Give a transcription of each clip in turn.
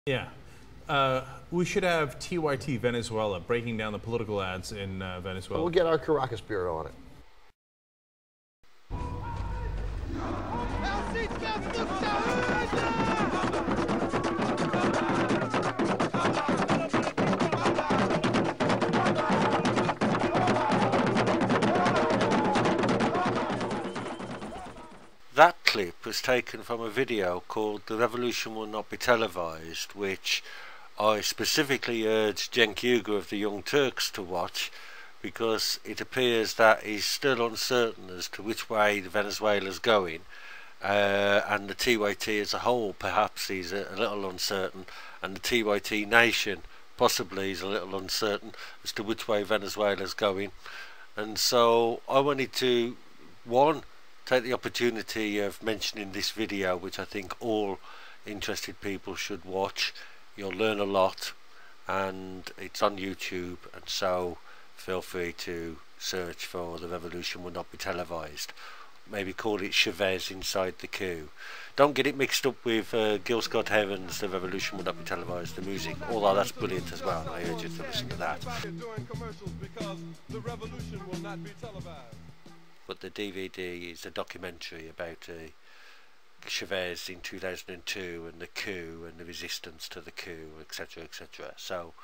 Yeah. We should have TYT Venezuela breaking down the political ads in Venezuela. We'll get our Caracas Bureau on it. That clip was taken from a video called "The Revolution Will Not Be Televised," which I specifically urged Cenk Uygur of the Young Turks to watch, because it appears that he's still uncertain as to which way Venezuela's going, and the TYT as a whole perhaps he's a little uncertain, and the TYT nation possibly is a little uncertain as to which way Venezuela's going. And so I wanted to, one, take the opportunity of mentioning this video, which I think all interested people should watch. You'll learn a lot, and it's on YouTube, and so feel free to search for "The Revolution Will Not Be Televised." Maybe call it Chavez Inside the Coup. Don't get it mixed up with Gil Scott-Heron's "The Revolution Will Not Be Televised," the music, although that's brilliant as well, and I urge you to listen to that. But the DVD is a documentary about Chavez in 2002 and the coup and the resistance to the coup, etc., etc. So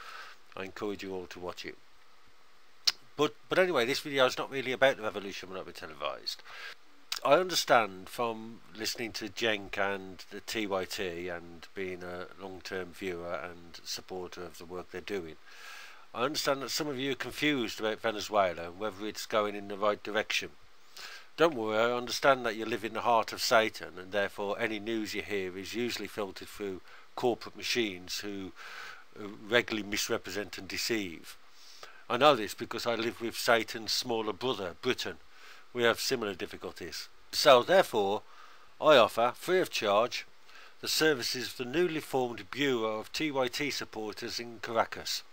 I encourage you all to watch it. But anyway, this video is not really about "The Revolution Will Not Be Televised." I understand from listening to Cenk and the TYT and being a long-term viewer and supporter of the work they're doing, I understand that some of you are confused about Venezuela and whether it's going in the right direction. Don't worry, I understand that you live in the heart of Satan, and therefore any news you hear is usually filtered through corporate machines who regularly misrepresent and deceive. I know this because I live with Satan's smaller brother, Britain. We have similar difficulties. So therefore, I offer, free of charge, the services of the newly formed Bureau of TYT supporters in Caracas.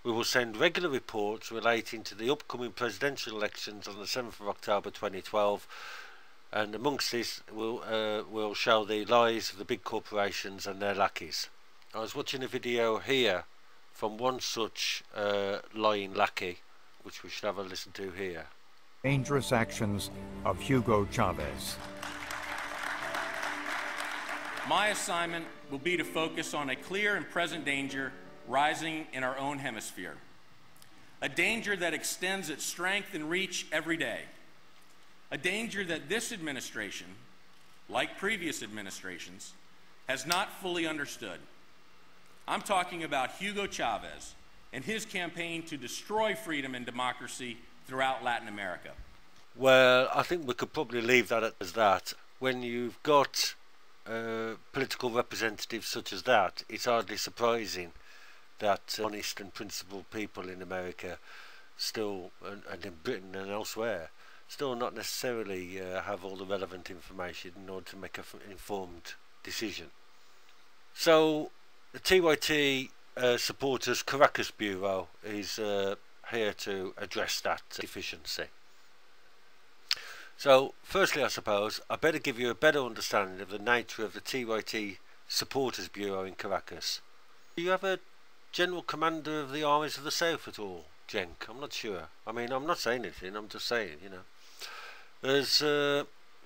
We will send regular reports relating to the upcoming presidential elections on the 7th of October 2012, and amongst this we'll show the lies of the big corporations and their lackeys. I was watching a video here from one such lying lackey, which we should have a listen to here. Dangerous actions of Hugo Chavez. My assignment will be to focus on a clear and present danger rising in our own hemisphere. A danger that extends its strength and reach every day. A danger that this administration, like previous administrations, has not fully understood. I'm talking about Hugo Chavez and his campaign to destroy freedom and democracy throughout Latin America. Well, I think we could probably leave that as that. When you've got political representatives such as that, it's hardly surprising that honest and principled people in America still, and in Britain and elsewhere, still not necessarily have all the relevant information in order to make an informed decision. So the TYT supporters Caracas Bureau is here to address that deficiency. So firstly, I suppose I better give you a better understanding of the nature of the TYT supporters Bureau in Caracas. Do you have a General Commander of the Armies of the South at all, Cenk? I'm not sure. I mean, I'm not saying anything, I'm just saying, you know. There's,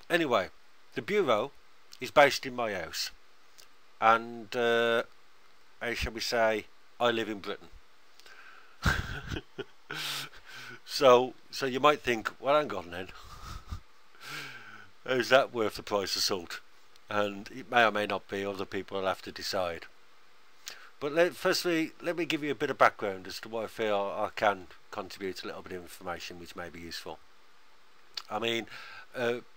anyway, the Bureau is based in my house. And, how shall we say, I live in Britain. So you might think, well, hang on then. Is that worth the price of salt? And it may or may not be, other people will have to decide. But firstly, let me give you a bit of background as to why I feel I can contribute a little bit of information which may be useful. I mean,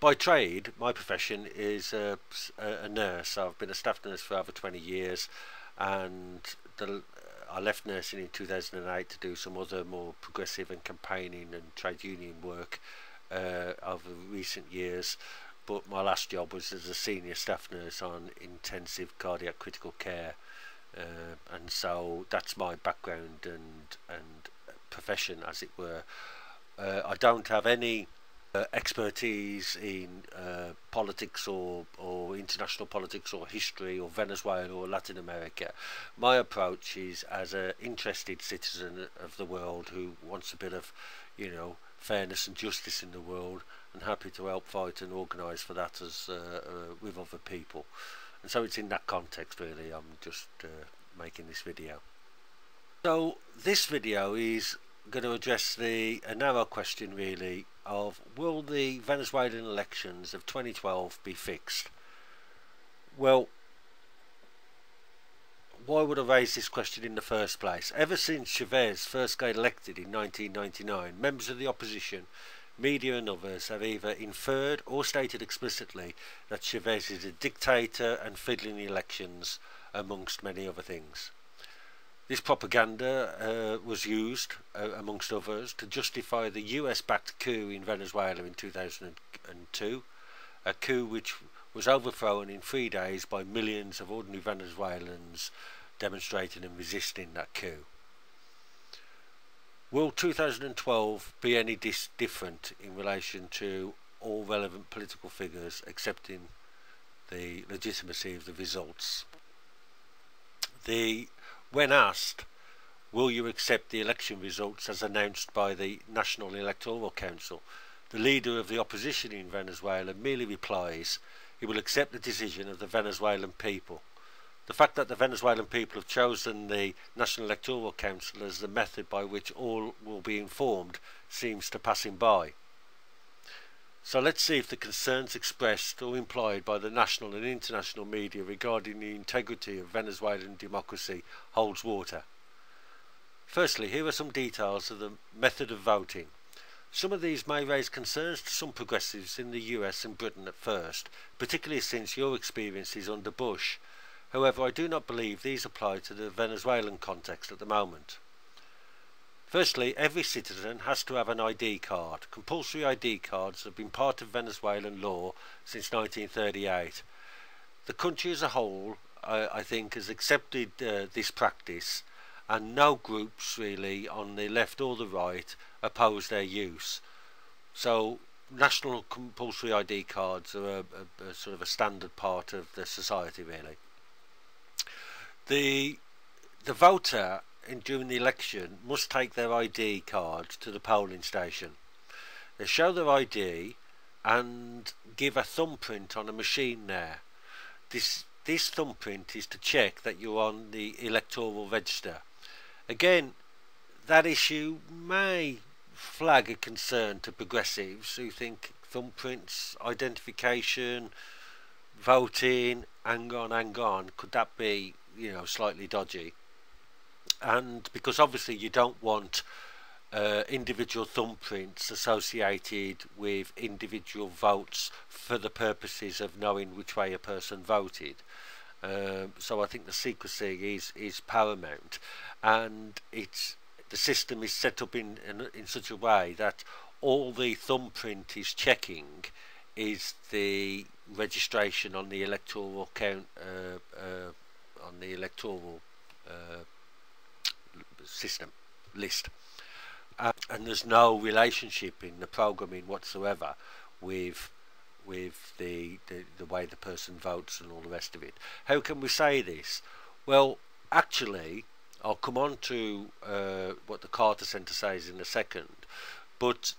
by trade, my profession is a nurse. I've been a staff nurse for over 20 years, and I left nursing in 2008 to do some other more progressive and campaigning and trade union work over recent years. But my last job was as a senior staff nurse on intensive cardiac critical care. And so that's my background and profession, as it were. I don't have any expertise in politics or international politics or history or Venezuela or Latin America. My approach is as an interested citizen of the world who wants a bit of, you know, fairness and justice in the world, and happy to help fight and organise for that as with other people. And so it's in that context really I'm just making this video. So this video is going to address a narrow question really of, will the Venezuelan elections of 2012 be fixed? Well, why would I raise this question in the first place? Ever since Chavez first got elected in 1999, members of the opposition, media and others have either inferred or stated explicitly that Chavez is a dictator and fiddling the elections, amongst many other things. This propaganda was used, amongst others, to justify the US-backed coup in Venezuela in 2002, a coup which was overthrown in 3 days by millions of ordinary Venezuelans demonstrating and resisting that coup. Will 2012 be any different in relation to all relevant political figures accepting the legitimacy of the results? When asked, will you accept the election results as announced by the National Electoral Council, the leader of the opposition in Venezuela merely replies he will accept the decision of the Venezuelan people. The fact that the Venezuelan people have chosen the National Electoral Council as the method by which all will be informed seems to pass him by. So let's see if the concerns expressed or implied by the national and international media regarding the integrity of Venezuelan democracy holds water. Firstly, here are some details of the method of voting. Some of these may raise concerns to some progressives in the US and Britain at first, particularly since your experiences under Bush. However, I do not believe these apply to the Venezuelan context at the moment. Firstly, every citizen has to have an ID card. Compulsory ID cards have been part of Venezuelan law since 1938. The country as a whole, I think, has accepted this practice, and no groups really on the left or the right oppose their use. So national compulsory ID cards are a sort of a standard part of the society really. The voter during the election must take their ID card to the polling station. They show their ID and give a thumbprint on a machine there. This thumbprint is to check that you're on the electoral register. Again, that issue may flag a concern to progressives who think thumbprints, identification, voting, hang on, could that be, you know, slightly dodgy? And because obviously you don't want individual thumbprints associated with individual votes for the purposes of knowing which way a person voted. So I think the secrecy is paramount, and the system is set up in such a way that all the thumbprint is checking is the registration on the electoral count, on the electoral system list, and there's no relationship in the programming whatsoever with the way the person votes and all the rest of it. How can we say this? Well, actually, I'll come on to what the Carter Centre says in a second, but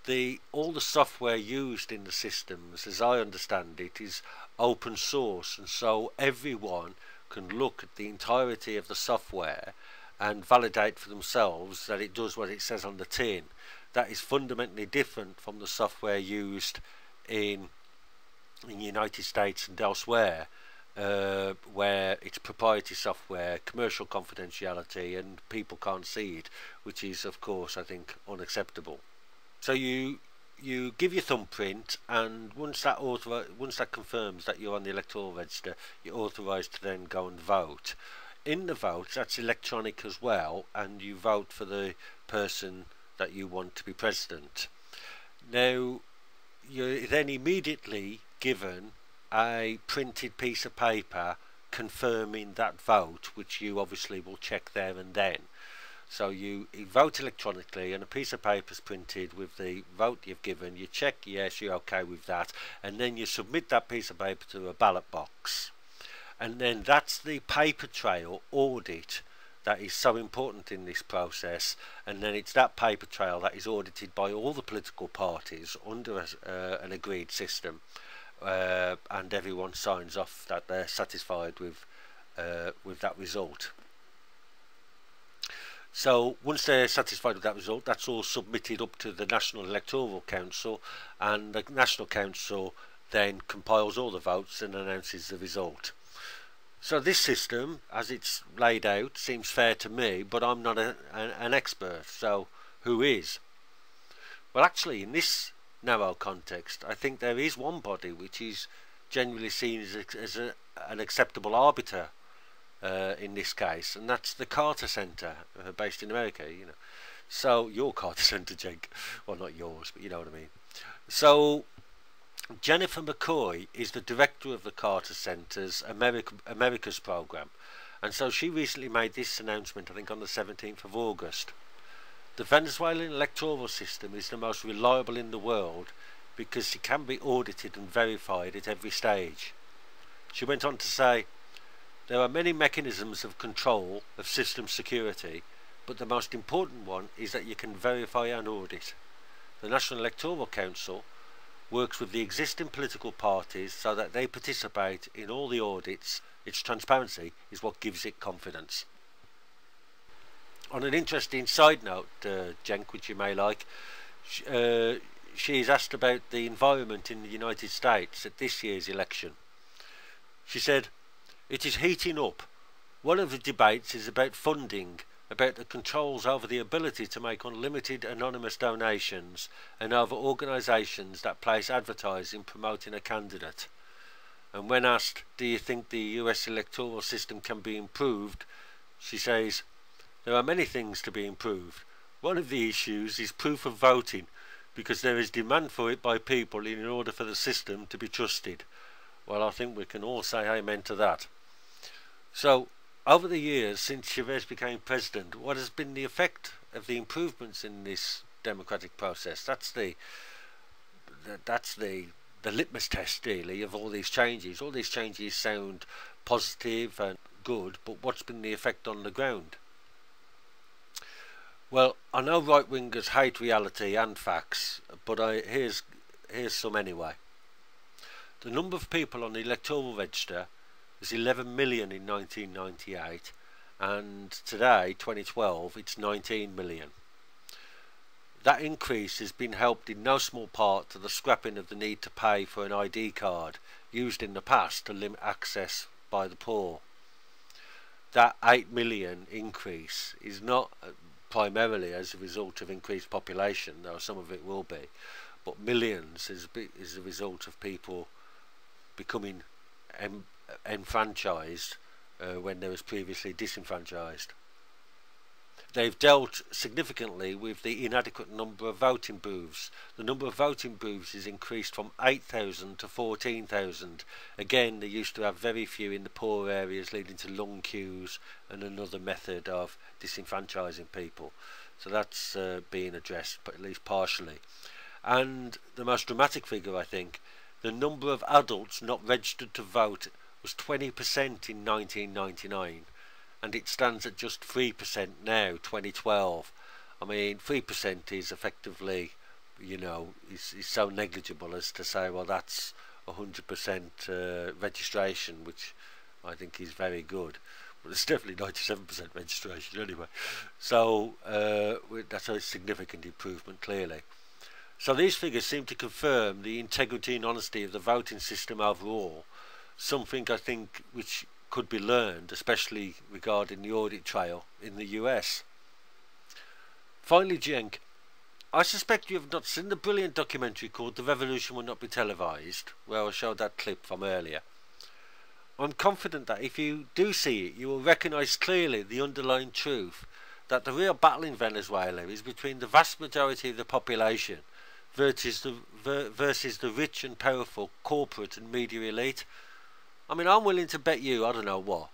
all the software used in the systems, as I understand it, is open source, and so everyone can look at the entirety of the software and validate for themselves that it does what it says on the tin. That is fundamentally different from the software used in the United States and elsewhere, where it's proprietary software, commercial confidentiality, and people can't see it, which is, of course, I think unacceptable. So you give your thumbprint, and once that confirms that you're on the electoral register, you're authorised to then go and vote. In the vote, that's electronic as well, and you vote for the person that you want to be president. Now, you're then immediately given a printed piece of paper confirming that vote, which you obviously will check there and then. So you vote electronically, and a piece of paper is printed with the vote you've given. You check yes, you're okay with that, and then you submit that piece of paper to a ballot box. And then that's the paper trail audit that is so important in this process. And then it's that paper trail that is audited by all the political parties under an agreed system, and everyone signs off that they're satisfied with that result. So once they're satisfied with that result, that's all submitted up to the National Electoral Council, and the National Council then compiles all the votes and announces the result. So this system, as it's laid out, seems fair to me, but I'm not an expert, so who is? Well, actually, in this narrow context, I think there is one body which is generally seen as an acceptable arbiter in this case, and that's the Carter Center, based in America, you know. So your Carter Center, Jake, well, not yours, but you know what I mean. So Jennifer McCoy is the director of the Carter Center's America's program, and so she recently made this announcement, I think on the 17th of August. The Venezuelan electoral system is the most reliable in the world because it can be audited and verified at every stage. She went on to say, there are many mechanisms of control of system security, but the most important one is that you can verify and audit. The National Electoral Council works with the existing political parties so that they participate in all the audits. Its transparency is what gives it confidence. On an interesting side note, Jenk, which you may like, she is asked about the environment in the United States at this year's election. She said, it is heating up. One of the debates is about funding, about the controls over the ability to make unlimited anonymous donations, and over organisations that place advertising promoting a candidate. And when asked, do you think the US electoral system can be improved, she says, there are many things to be improved. One of the issues is proof of voting, because there is demand for it by people in order for the system to be trusted. Well, I think we can all say amen to that. So, over the years since Chavez became president, what has been the effect of the improvements in this democratic process? That's the litmus test, really, of all these changes. All these changes sound positive and good, but what's been the effect on the ground? Well, I know right-wingers hate reality and facts, but here's some anyway. The number of people on the electoral register was 11 million in 1998, and today, 2012, it's 19 million. That increase has been helped in no small part to the scrapping of the need to pay for an ID card used in the past to limit access by the poor. That 8 million increase is not primarily as a result of increased population, though some of it will be, but millions is a result of people becoming enfranchised when they was previously disenfranchised. They've dealt significantly with the inadequate number of voting booths. The number of voting booths is increased from 8,000 to 14,000. Again, they used to have very few in the poor areas, leading to long queues and another method of disenfranchising people. So that's being addressed, but at least partially. And the most dramatic figure, I think, the number of adults not registered to vote was 20% in 1999, and it stands at just 3% now, 2012. I mean, 3% is effectively, you know, is so negligible as to say, well, that's 100% registration, which I think is very good. But it's definitely 97% registration anyway. So that's a significant improvement, clearly. So these figures seem to confirm the integrity and honesty of the voting system overall, something I think which could be learned, especially regarding the audit trail in the US. Finally, Jenk, I suspect you have not seen the brilliant documentary called The Revolution Will Not Be Televised, where I showed that clip from earlier. I'm confident that if you do see it, you will recognise clearly the underlying truth that the real battle in Venezuela is between the vast majority of the population versus the rich and powerful corporate and media elite. I mean, I'm willing to bet you, I don't know what,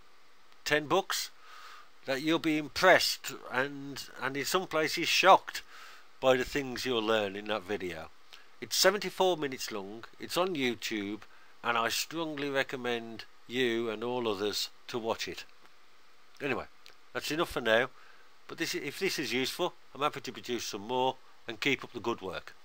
$10 that you'll be impressed and in some places shocked by the things you'll learn in that video. It's 74 minutes long, it's on YouTube, and I strongly recommend you and all others to watch it. Anyway, that's enough for now, but if this is useful, I'm happy to produce some more, and keep up the good work.